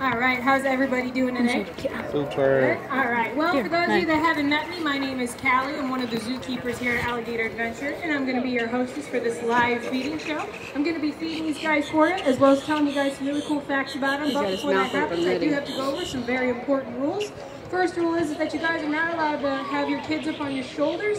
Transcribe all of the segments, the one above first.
All right, how's everybody doing today? Super. All right, well, for those of you that haven't met me, my name is Callie. I'm one of the zookeepers here at Alligator Adventure, and I'm going to be your hostess for this live feeding show. I'm going to be feeding these guys for you, as well as telling you guys some really cool facts about them. But before that happens, I do have to go over some very important rules. First rule is that you guys are not allowed to have your kids up on your shoulders.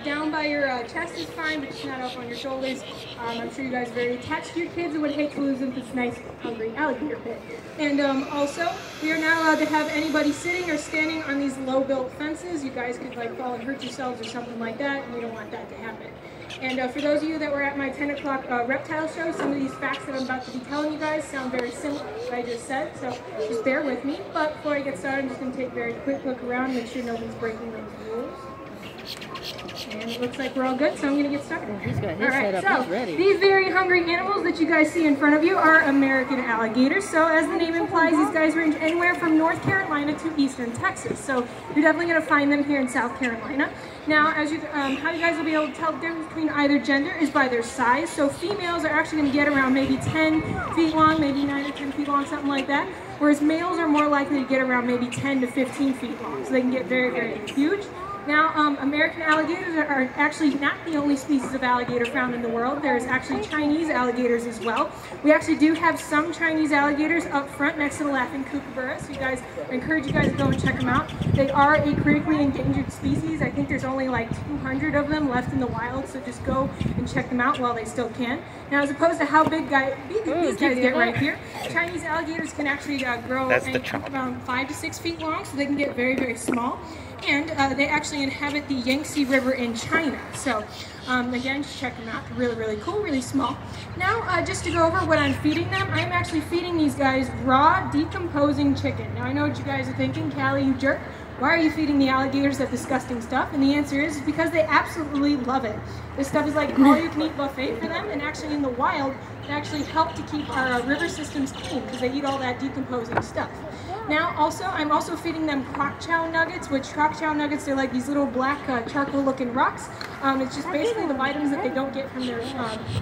Down by your chest is fine, but just not up on your shoulders. I'm sure you guys are very attached to your kids and would hate to lose them to this nice, hungry alligator pit. And also, we are not allowed to have anybody sitting or standing on these low-built fences. You guys could like fall and hurt yourselves or something like that, and we don't want that to happen. And for those of you that were at my 10 o'clock reptile show, some of these facts that I'm about to be telling you guys sound very similar to what I just said, so just bear with me. But before I get started, I'm just going to take a very quick look around, make sure nobody's breaking those rules. And it looks like we're all good, so I'm going to get started. All right, so these very hungry animals that you guys see in front of you are American alligators. So as the name implies, these guys range anywhere from North Carolina to eastern Texas. So you're definitely going to find them here in South Carolina. Now, as you, how you guys will be able to tell the difference between either gender is by their size. So females are actually going to get around maybe 10 feet long, maybe 9 or 10 feet long, something like that. Whereas males are more likely to get around maybe 10 to 15 feet long. So they can get very, very huge. Now, American alligators are actually not the only species of alligator found in the world. There's actually Chinese alligators as well. We actually do have some Chinese alligators up front next to the laughing kookaburra, so I encourage you guys to go and check them out. They are a critically endangered species. I think there's only like 200 of them left in the wild, so just go and check them out while they still can. Now, as opposed to how big these guys get right here, Chinese alligators can actually grow around 5 to 6 feet long, so they can get very, very small. And they actually inhabit the Yangtze River in China. So again, just check them out. They're really, really cool, really small. Now, just to go over what I'm feeding them, I'm actually feeding these guys raw, decomposing chicken. Now, I know what you guys are thinking, Callie, you jerk. Why are you feeding the alligators that disgusting stuff? And the answer is because they absolutely love it. This stuff is like all-you-can-eat buffet for them, and actually in the wild, it actually helps to keep our river systems clean because they eat all that decomposing stuff. Now, also, I'm also feeding them crock chow nuggets, which crock chow nuggets, they're like these little black charcoal-looking rocks. It's just basically the vitamins that they don't get from their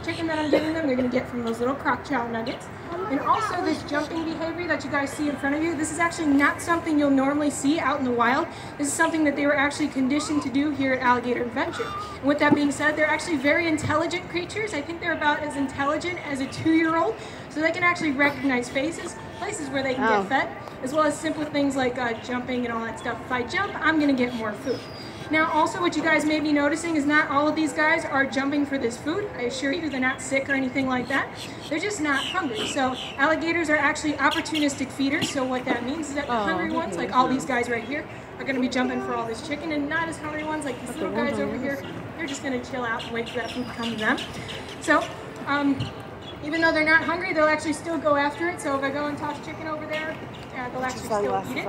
chicken that I'm giving them, they're going to get from those little crock chow nuggets. And also this jumping behavior that you guys see in front of you, this is actually not something you'll normally see out in the wild. This is something that they were actually conditioned to do here at Alligator Adventure. And with that being said, they're actually very intelligent creatures. I think they're about as intelligent as a 2-year-old. So they can actually recognize faces, places where they can get fed, as well as simple things like jumping and all that stuff. If I jump, I'm going to get more food. Now, also what you guys may be noticing is not all of these guys are jumping for this food. I assure you they're not sick or anything like that. They're just not hungry. So alligators are actually opportunistic feeders. So what that means is that the hungry ones, like all these guys right here, are going to be jumping for all this chicken, and not as hungry ones like these little guys over here. They're just going to chill out and wait for that food to come to them. So, even though they're not hungry, they'll actually still go after it. So if I go and toss chicken over there, they'll actually still eat it.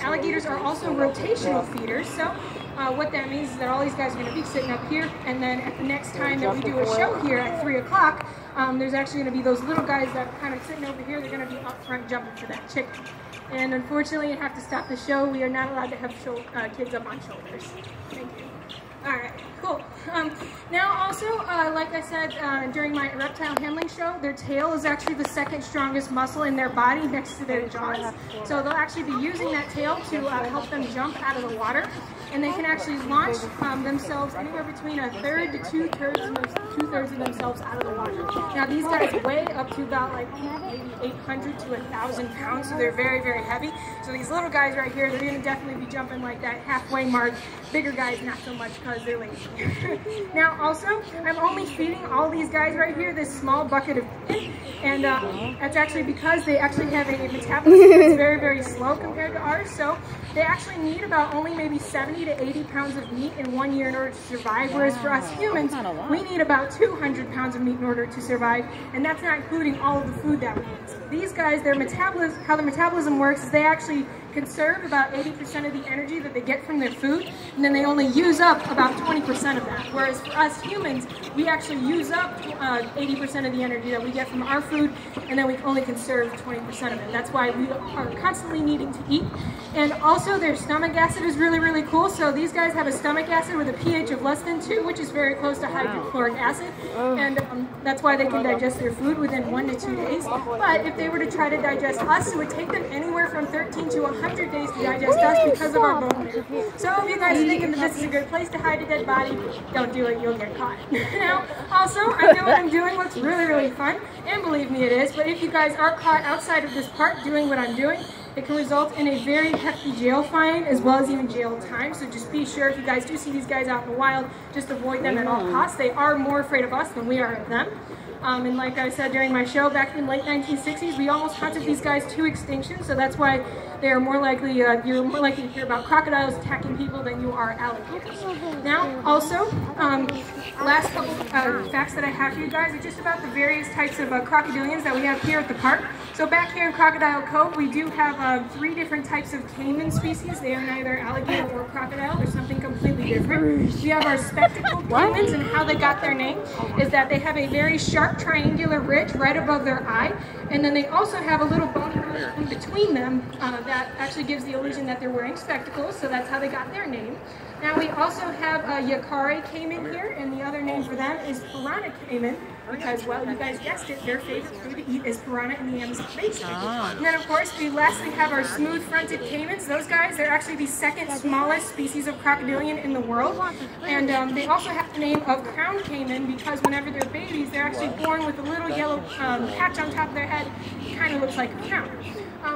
Alligators are also rotational feeders. So what that means is that all these guys are going to be sitting up here, and then at the next time that we do a show here at 3 o'clock, there's actually going to be those little guys that are kind of sitting over here. They're going to be up front jumping for that chicken. And unfortunately, you have to stop the show. We are not allowed to have kids up on shoulders. Thank you. All right, cool. Now also, like I said during my reptile handling show, their tail is actually the second strongest muscle in their body next to their jaws. So they'll actually be using that tail to help them jump out of the water. And they can actually launch themselves anywhere between 1/3 to 2/3 of themselves out of the water. Now these guys weigh up to about like maybe 800 to 1,000 pounds, so they're very, very heavy. So these little guys right here, they're going to definitely be jumping like that halfway mark. Bigger guys, not so much because they're lazy. Now also, I'm only feeding all these guys right here this small bucket of chicken, and that's actually because they actually have a metabolism that's very, very slow compared to ours. So they actually need about only maybe 70 to 80 pounds of meat in 1 year in order to survive, whereas for us humans, we need about 200 pounds of meat in order to survive, and that's not including all of the food that we eat. So these guys, how their metabolism works is they actually conserve about 80% of the energy that they get from their food, and then they only use up about 20% of that. Whereas for us humans, we actually use up 80% of the energy that we get from our food, and then we only conserve 20% of it. That's why we are constantly needing to eat. And also their stomach acid is really, really cool. So these guys have a stomach acid with a pH of less than 2, which is very close to hydrochloric acid. And That's why they can digest their food within 1 to 2 days. But if they were to try to digest us, it would take them anywhere from 13 to 100 days to digest us because of our bone marrow. So if you guys are thinking that this is a good place to hide a dead body, don't do it, you'll get caught. Now, also, I know what I'm doing looks really, really fun, and believe me it is, but if you guys are caught outside of this park doing what I'm doing, it can result in a very hefty jail fine as well as even jail time. So just be sure if you guys do see these guys out in the wild, just avoid them at all costs. They are more afraid of us than we are of them. And like I said during my show, back in the late 1960s, we almost hunted these guys to extinction. So that's why they are more likely, you're more likely to hear about crocodiles attacking people than you are alligators. Now, also, last couple facts that I have for you guys are just about the various types of crocodilians that we have here at the park. So back here in Crocodile Cove, we do have 3 different types of caiman species. They are neither alligator or crocodile. They're something completely different. We have our spectacled caimans, and how they got their name is that they have a very sharp triangular ridge right above their eye, and then they also have a little bony ridge in between them that actually gives the illusion that they're wearing spectacles, so that's how they got their name. Now we also have a Yacare caiman here, and the other name for them is piranha caiman, because, well, you guys guessed it, their favorite food to eat is piranha in the Amazon basin. And then, of course, we lastly have our smooth-fronted caimans. Those guys, they're actually the second smallest species of crocodilian in the world. And they also have the name of crown caiman because whenever they're babies, they're actually born with a little yellow patch on top of their head. It kind of looks like a crown.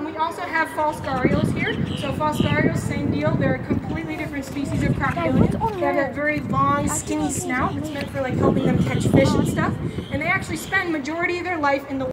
We also have false gharials here. So false gharials, same deal. They're a completely different species of crocodilian. They have a very long, skinny snout that's meant for like helping them catch fish and stuff. And they actually spend majority of their life in the